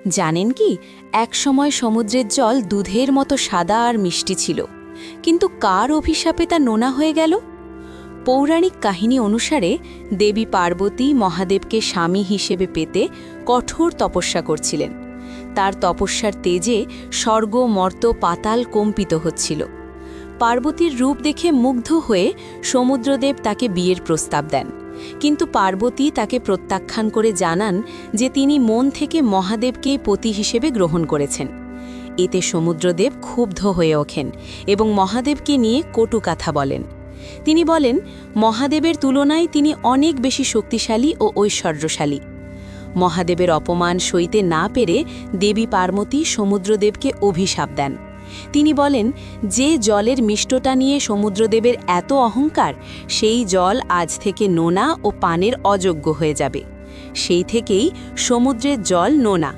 জানেন কি, একসময় সমুদ্রের জল দুধের মতো সাদা আর মিষ্টি ছিল, কিন্তু কার অভিশাপে তা নোনা হয়ে গেল? পৌরাণিক কাহিনী অনুসারে দেবী পার্বতী মহাদেবকে স্বামী হিসেবে পেতে কঠোর তপস্যা করছিলেন। তার তপস্যার তেজে স্বর্গ মর্ত পাতাল কম্পিত হচ্ছিল। পার্বতীর রূপ দেখে মুগ্ধ হয়ে সমুদ্রদেব তাকে বিয়ের প্রস্তাব দেন, কিন্তু পার্বতী তাকে প্রত্যাখ্যান করে জানান যে তিনি মন থেকে মহাদেবকেই পতি হিসেবে গ্রহণ করেছেন। এতে সমুদ্রদেব ক্ষুব্ধ হয়ে ওঠেন এবং মহাদেবকে নিয়ে কটু কথা বলেন। তিনি বলেন, মহাদেবের তুলনায় তিনি অনেক বেশি শক্তিশালী ও ঐশ্বর্যশালী। মহাদেবের অপমান সইতে না পেরে দেবী পার্বতী সমুদ্রদেবকে অভিশাপ দেন। তিনি বলেন, যে জলের মিষ্টতা নিয়ে সমুদ্রদেবের এত অহংকার, সেই জল আজ থেকে নোনা ও পানের অযোগ্য হয়ে যাবে। সেই থেকেই সমুদ্রের জল নোনা।